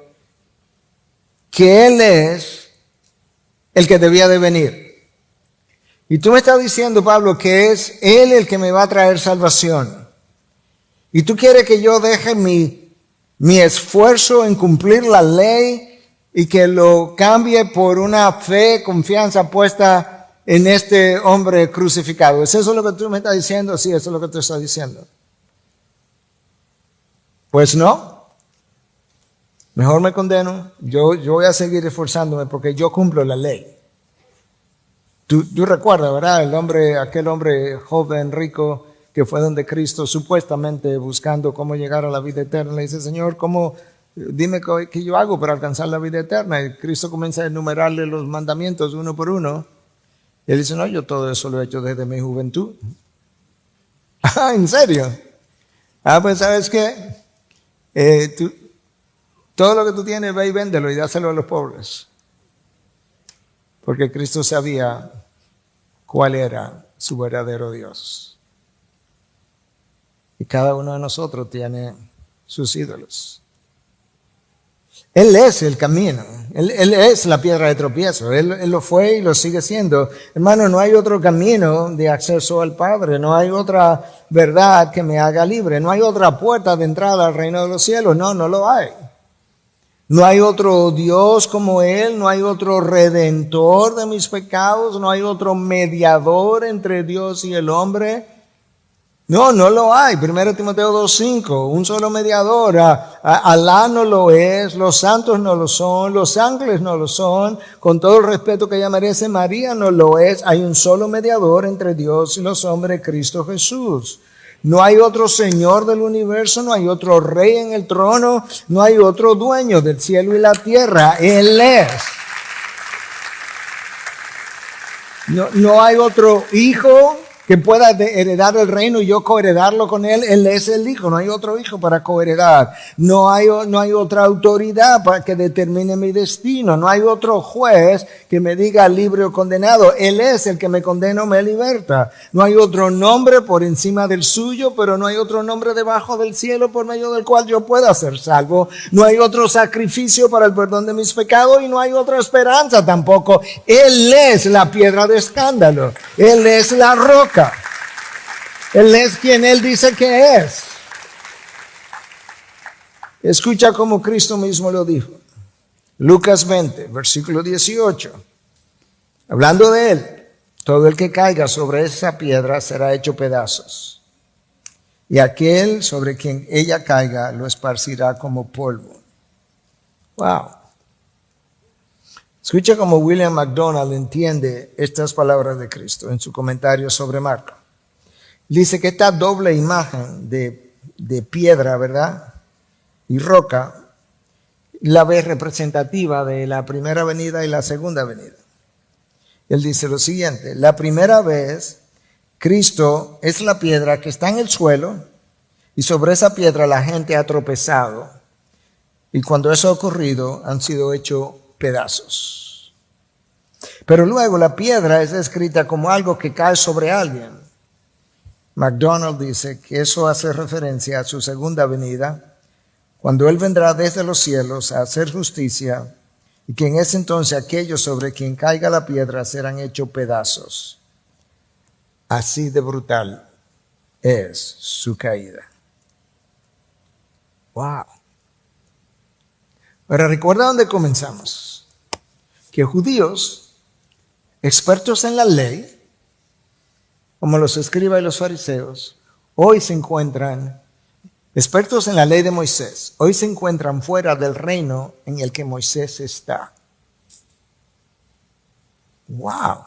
que Él es el que debía de venir. Y tú me estás diciendo, Pablo, que es Él el que me va a traer salvación. Y tú quieres que yo deje mi esfuerzo en cumplir la ley y que lo cambie por una fe, confianza puesta en este hombre crucificado. ¿Es eso lo que tú me estás diciendo? Sí, eso es lo que tú estás diciendo. Pues no. Mejor me condeno. Yo voy a seguir esforzándome porque yo cumplo la ley. Tú recuerdas, ¿verdad? Aquel hombre joven, rico, que fue donde Cristo supuestamente buscando cómo llegar a la vida eterna. Le dice, Señor, dime qué yo hago para alcanzar la vida eterna. Y Cristo comienza a enumerarle los mandamientos uno por uno. Y él dice, no, yo todo eso lo he hecho desde mi juventud. Ah, ¿en serio? Ah, pues ¿sabes qué? Todo lo que tú tienes, ve y véndelo y dáselo a los pobres. Porque Cristo sabía cuál era su verdadero Dios. Y cada uno de nosotros tiene sus ídolos. Él es el camino. Él es la piedra de tropiezo. Él lo fue y lo sigue siendo. Hermano, no hay otro camino de acceso al Padre. No hay otra verdad que me haga libre. No hay otra puerta de entrada al reino de los cielos. No lo hay. No hay otro Dios como Él, no hay otro redentor de mis pecados, no hay otro mediador entre Dios y el hombre. No lo hay. 1 Timoteo 2:5, un solo mediador. Alá no lo es, los santos no lo son, los ángeles no lo son, con todo el respeto que ella merece, María no lo es. Hay un solo mediador entre Dios y los hombres, Cristo Jesús. No hay otro Señor del universo, no hay otro Rey en el trono, no hay otro dueño del cielo y la tierra. Él es. No hay otro hijo que pueda heredar el reino y yo coheredarlo con Él. Él es el hijo, no hay otro hijo para coheredar. No hay otra autoridad para que determine mi destino. No hay otro juez que me diga libre o condenado. Él es el que me condena o me liberta. No hay otro nombre por encima del suyo, pero no hay otro nombre debajo del cielo por medio del cual yo pueda ser salvo. No hay otro sacrificio para el perdón de mis pecados y no hay otra esperanza tampoco. Él es la piedra de escándalo. Él es la roca. Él es quien Él dice que es. Escucha como Cristo mismo lo dijo. Lucas 20, versículo 18. Hablando de Él, todo el que caiga sobre esa piedra será hecho pedazos. Y aquel sobre quien ella caiga lo esparcirá como polvo. Wow. Escucha cómo William MacDonald entiende estas palabras de Cristo en su comentario sobre Marcos. Dice que esta doble imagen de piedra, ¿verdad? Y roca, la ve representativa de la primera venida y la segunda venida. Él dice lo siguiente: la primera vez Cristo es la piedra que está en el suelo y sobre esa piedra la gente ha tropezado. Y cuando eso ha ocurrido, han sido hechos pedazos. Pero luego la piedra es descrita como algo que cae sobre alguien. MacDonald dice que eso hace referencia a su segunda venida, cuando Él vendrá desde los cielos a hacer justicia, y que en ese entonces aquellos sobre quien caiga la piedra serán hechos pedazos. Así de brutal es su caída. Wow. Ahora recuerda dónde comenzamos. Que judíos, expertos en la ley, como los escribas y los fariseos, hoy se encuentran, expertos en la ley de Moisés, hoy se encuentran fuera del reino en el que Moisés está. Wow.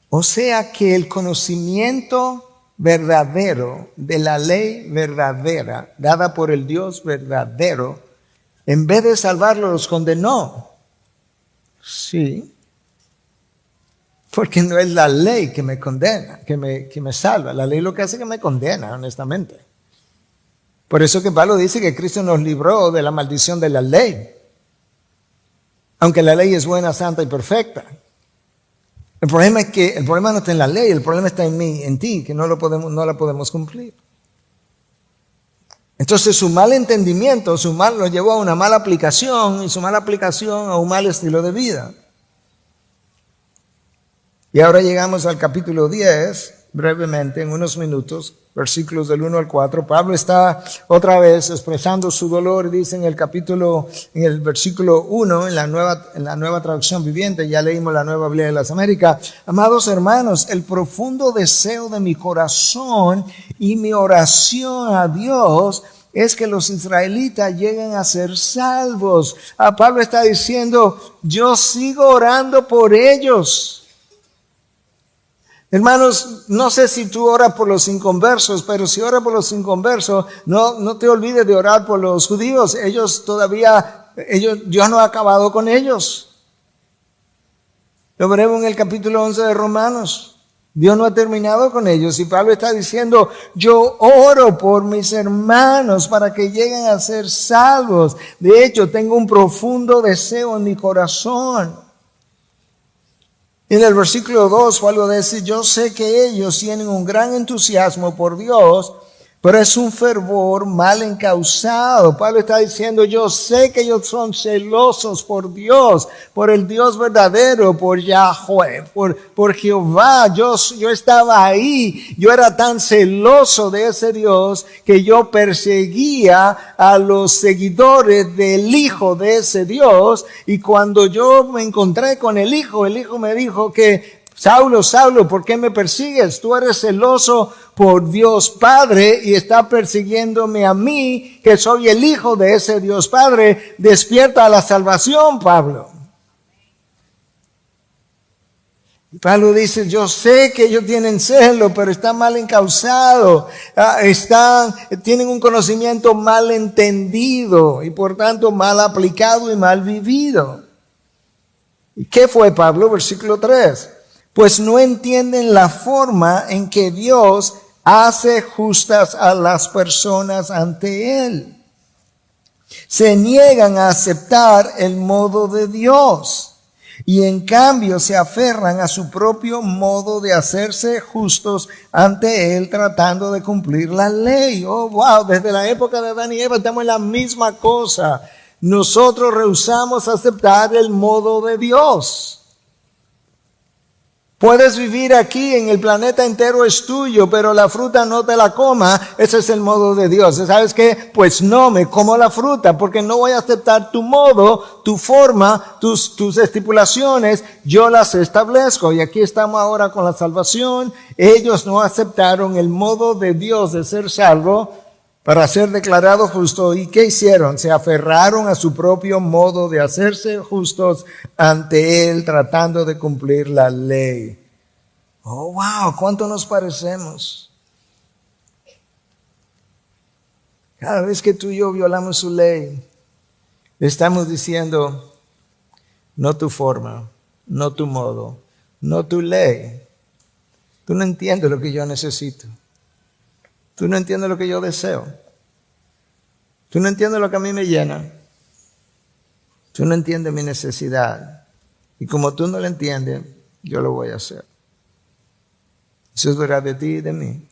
O sea que el conocimiento verdadero de la ley verdadera, dada por el Dios verdadero, en vez de salvarlos, los condenó. Sí. Porque no es la ley que me condena, que me salva. La ley lo que hace es que me condena, honestamente. Por eso que Pablo dice que Cristo nos libró de la maldición de la ley. Aunque la ley es buena, santa y perfecta. El problema es que el problema no está en la ley, el problema está en mí, en ti, que no la podemos cumplir. Entonces su mal entendimiento, lo llevó a una mala aplicación y su mala aplicación a un mal estilo de vida. Y ahora llegamos al capítulo 10, brevemente, en unos minutos, versículos del 1 al 4. Pablo está otra vez expresando su dolor, dice en el versículo 1, en la nueva traducción viviente, ya leímos la Nueva Biblia de las Américas. Amados hermanos, el profundo deseo de mi corazón y mi oración a Dios es que los israelitas lleguen a ser salvos. Pablo está diciendo, yo sigo orando por ellos. Hermanos, no sé si tú oras por los inconversos, pero si oras por los inconversos, no te olvides de orar por los judíos. Dios no ha acabado con ellos. Lo veremos en el capítulo 11 de Romanos. Dios no ha terminado con ellos. Y Pablo está diciendo, yo oro por mis hermanos para que lleguen a ser salvos. De hecho, tengo un profundo deseo en mi corazón. En el versículo 2, Pablo dice, yo sé que ellos tienen un gran entusiasmo por Dios, pero es un fervor mal encausado. Pablo está diciendo, yo sé que ellos son celosos por Dios, por el Dios verdadero, por Yahweh, por Jehová. Yo estaba ahí, yo era tan celoso de ese Dios que yo perseguía a los seguidores del Hijo de ese Dios. Y cuando yo me encontré con el Hijo me dijo que, Saulo, Saulo, ¿por qué me persigues? Tú eres celoso por Dios Padre y está persiguiéndome a mí, que soy el Hijo de ese Dios Padre. Despierta a la salvación, Pablo. Y Pablo dice, yo sé que ellos tienen celo, pero está mal encausado. Tienen un conocimiento mal entendido y por tanto mal aplicado y mal vivido. ¿Y qué fue, Pablo? Versículo 3. Pues no entienden la forma en que Dios hace justas a las personas ante Él. Se niegan a aceptar el modo de Dios y en cambio se aferran a su propio modo de hacerse justos ante Él tratando de cumplir la ley. Oh, wow, desde la época de Adán y Eva estamos en la misma cosa. Nosotros rehusamos aceptar el modo de Dios. Puedes vivir aquí, en el planeta entero es tuyo, pero la fruta no te la coma. Ese es el modo de Dios. ¿Sabes qué? Pues no me como la fruta, porque no voy a aceptar tu modo, tu forma, tus estipulaciones. Yo las establezco. Y aquí estamos ahora con la salvación. Ellos no aceptaron el modo de Dios de ser salvo para ser declarado justo. ¿Y qué hicieron? Se aferraron a su propio modo de hacerse justos ante Él, tratando de cumplir la ley. Oh, wow, ¿cuánto nos parecemos? Cada vez que tú y yo violamos su ley, le estamos diciendo, no tu forma, no tu modo, no tu ley, Tú no entiendes lo que yo necesito. Tú no entiendes lo que yo deseo. Tú no entiendes lo que a mí me llena. Tú no entiendes mi necesidad. Y como tú no lo entiendes, yo lo voy a hacer. Eso es verdad de ti y de mí.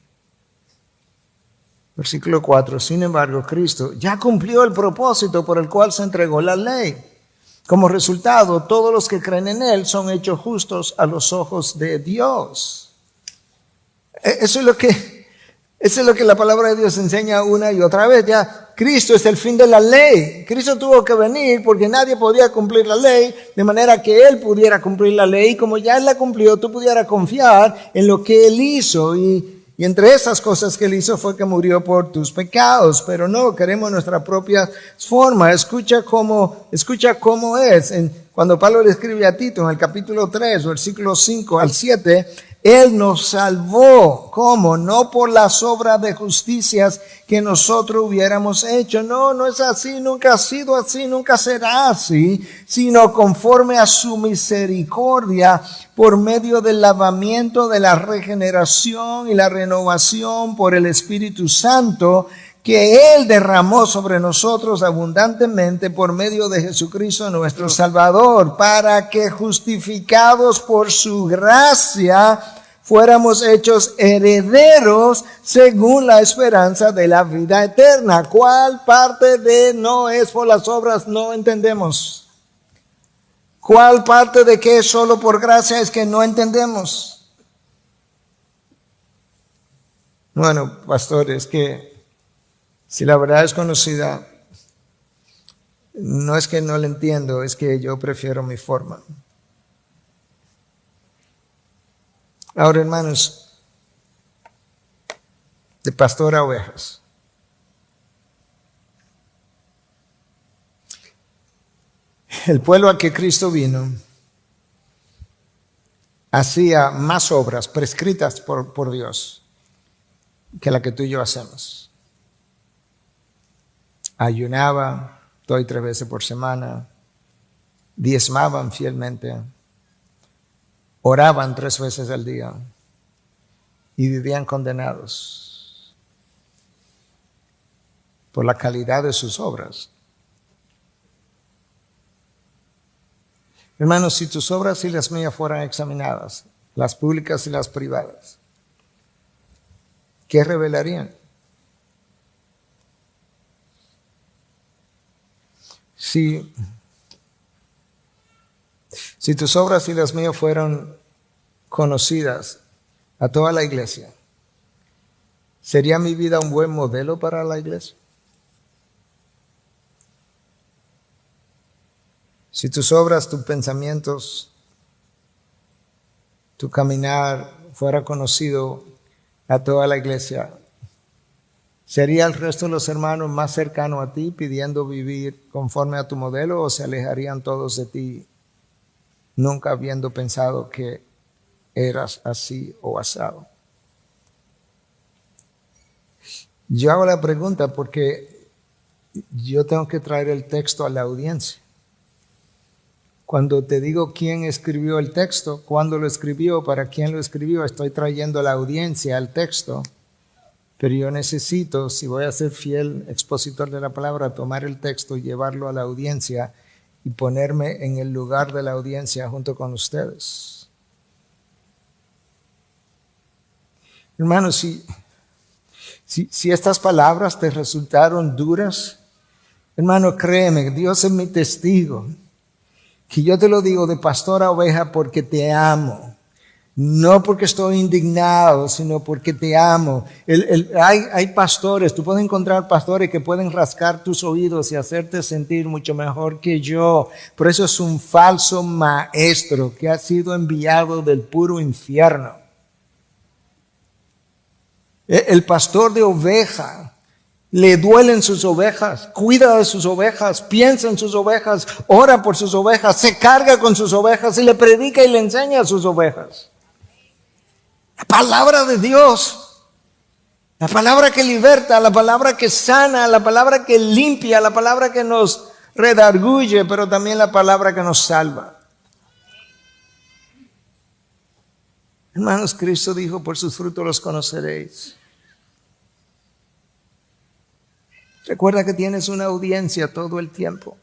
Versículo 4. Sin embargo, Cristo ya cumplió el propósito por el cual se entregó la ley. Como resultado, todos los que creen en Él son hechos justos a los ojos de Dios. Eso es lo que la palabra de Dios enseña una y otra vez. Ya, Cristo es el fin de la ley. Cristo tuvo que venir porque nadie podía cumplir la ley, de manera que Él pudiera cumplir la ley. Y como ya Él la cumplió, tú pudieras confiar en lo que Él hizo. Y entre esas cosas que Él hizo fue que murió por tus pecados. Pero no, queremos nuestra propia forma. Escucha cómo es. Cuando Pablo le escribe a Tito en el capítulo 3, versículos 5 al 7, Él nos salvó. ¿Cómo? No por las obras de justicias que nosotros hubiéramos hecho. No es así, nunca ha sido así, nunca será así, sino conforme a su misericordia, por medio del lavamiento de la regeneración y la renovación por el Espíritu Santo, que Él derramó sobre nosotros abundantemente por medio de Jesucristo nuestro Salvador, para que justificados por su gracia fuéramos hechos herederos según la esperanza de la vida eterna. ¿Cuál parte de no es por las obras no entendemos? ¿Cuál parte de que es solo por gracia es que no entendemos? Bueno, pastores, que si la verdad es conocida, no es que no la entiendo, es que yo prefiero mi forma. Ahora, hermanos, de pastor a ovejas. El pueblo al que Cristo vino hacía más obras prescritas por Dios que la que tú y yo hacemos. Ayunaba 2 y 3 veces por semana, diezmaban fielmente, oraban 3 veces al día y vivían condenados por la calidad de sus obras. Hermanos, si tus obras y las mías fueran examinadas, las públicas y las privadas, ¿qué revelarían? Si tus obras y las mías fueron conocidas a toda la iglesia, ¿sería mi vida un buen modelo para la iglesia? Si tus obras, tus pensamientos, tu caminar fuera conocido a toda la iglesia, ¿sería el resto de los hermanos más cercanos a ti pidiendo vivir conforme a tu modelo, o se alejarían todos de ti nunca habiendo pensado que eras así o asado? Yo hago la pregunta porque yo tengo que traer el texto a la audiencia. Cuando te digo quién escribió el texto, cuándo lo escribió, para quién lo escribió, estoy trayendo a la audiencia al texto. Pero yo necesito, si voy a ser fiel expositor de la palabra, tomar el texto y llevarlo a la audiencia y ponerme en el lugar de la audiencia junto con ustedes. Hermanos, si estas palabras te resultaron duras, hermano, créeme, Dios es mi testigo, que yo te lo digo de pastor a oveja porque te amo. No porque estoy indignado, sino porque te amo. Hay pastores, tú puedes encontrar pastores que pueden rascar tus oídos y hacerte sentir mucho mejor que yo. Por eso es un falso maestro que ha sido enviado del puro infierno. El pastor de oveja le duelen sus ovejas, cuida de sus ovejas, piensa en sus ovejas, ora por sus ovejas, se carga con sus ovejas y le predica y le enseña a sus ovejas. La palabra de Dios, la palabra que liberta, la palabra que sana, la palabra que limpia, la palabra que nos redarguye, pero también la palabra que nos salva. Hermanos, Cristo dijo, por sus frutos los conoceréis. Recuerda que tienes una audiencia todo el tiempo.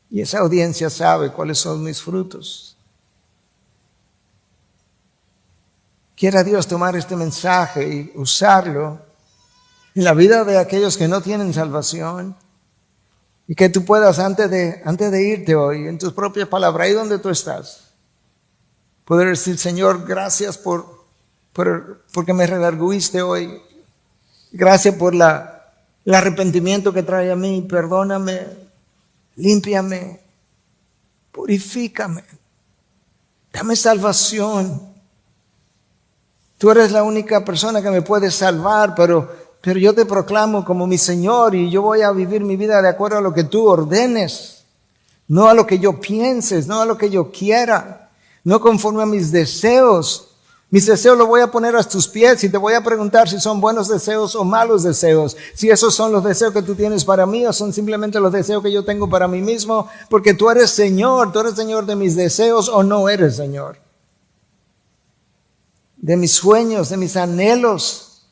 Y esa audiencia sabe cuáles son mis frutos. Quiera Dios tomar este mensaje y usarlo en la vida de aquellos que no tienen salvación. Y que tú puedas, antes de irte hoy, en tus propias palabras, ahí donde tú estás, poder decir, Señor, gracias porque me redarguiste hoy. Gracias por el arrepentimiento que trae a mí. Perdóname, límpiame, purifícame, dame salvación. Tú eres la única persona que me puede salvar, pero yo te proclamo como mi Señor y yo voy a vivir mi vida de acuerdo a lo que tú ordenes, no a lo que yo pienses, no a lo que yo quiera, no conforme a mis deseos. Mis deseos los voy a poner a tus pies y te voy a preguntar si son buenos deseos o malos deseos. Si esos son los deseos que tú tienes para mí o son simplemente los deseos que yo tengo para mí mismo. Porque tú eres Señor de mis deseos o no eres Señor. De mis sueños, de mis anhelos.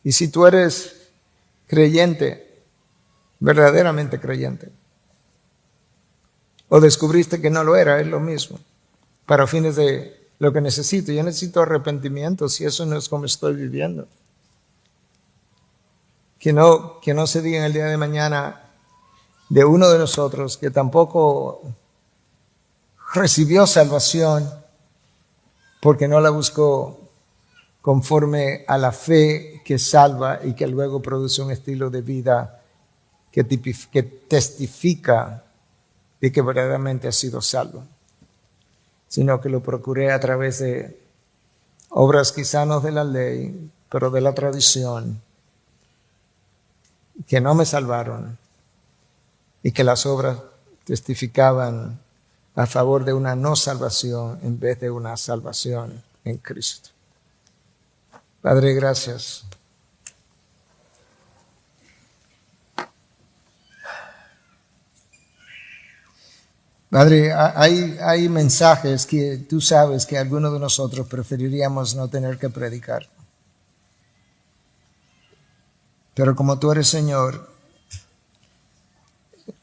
Y si tú eres creyente, verdaderamente creyente, o descubriste que no lo era, es lo mismo. Para fines de lo que necesito. Yo necesito arrepentimiento si eso no es como estoy viviendo. Que no se diga en el día de mañana de uno de nosotros que tampoco recibió salvación porque no la buscó conforme a la fe que salva y que luego produce un estilo de vida que testifica de que verdaderamente ha sido salvo, sino que lo procuré a través de obras quizá no de la ley, pero de la tradición, que no me salvaron y que las obras testificaban a favor de una no salvación en vez de una salvación en Cristo. Padre, gracias. Padre, hay mensajes que tú sabes que algunos de nosotros preferiríamos no tener que predicar. Pero como tú eres Señor,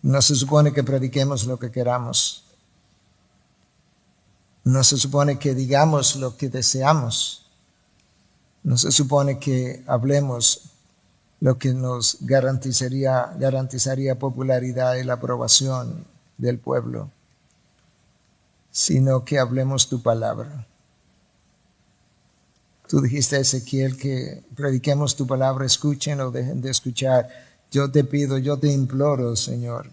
no se supone que prediquemos lo que queramos. No se supone que digamos lo que deseamos. No se supone que hablemos lo que nos garantizaría popularidad y la aprobación del pueblo, sino que hablemos tu palabra. Tú dijiste a Ezequiel que prediquemos tu palabra, escuchen o dejen de escuchar. Yo te pido, yo te imploro, Señor,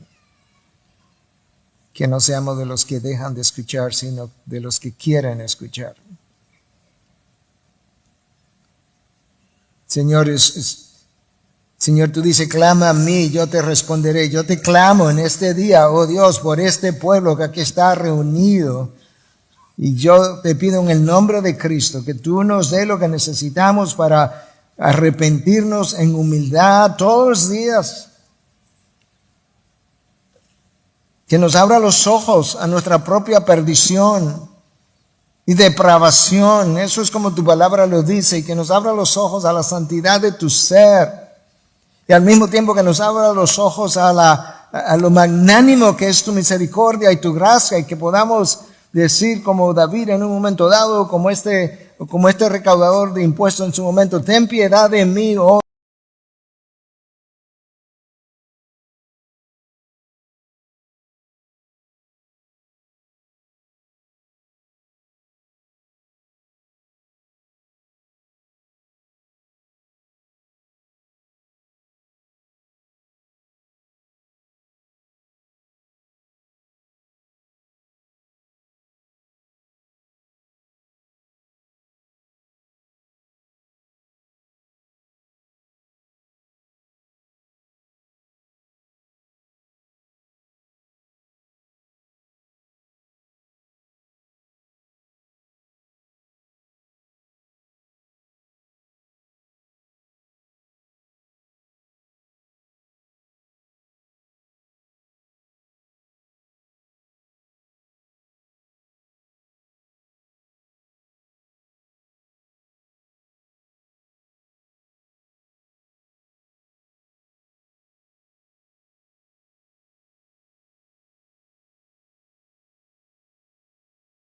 que no seamos de los que dejan de escuchar, sino de los que quieren escuchar. Señor, Señor, tú dices, clama a mí, yo te responderé. Yo te clamo en este día, oh Dios, por este pueblo que aquí está reunido. Y yo te pido en el nombre de Cristo que tú nos dé lo que necesitamos para arrepentirnos en humildad todos los días. Que nos abra los ojos a nuestra propia perdición y depravación. Eso es como tu palabra lo dice. Y que nos abra los ojos a la santidad de tu ser. Y al mismo tiempo que nos abra los ojos a lo magnánimo que es tu misericordia y tu gracia. Y que podamos decir como David en un momento dado, como este recaudador de impuestos en su momento, ten piedad de mí, oh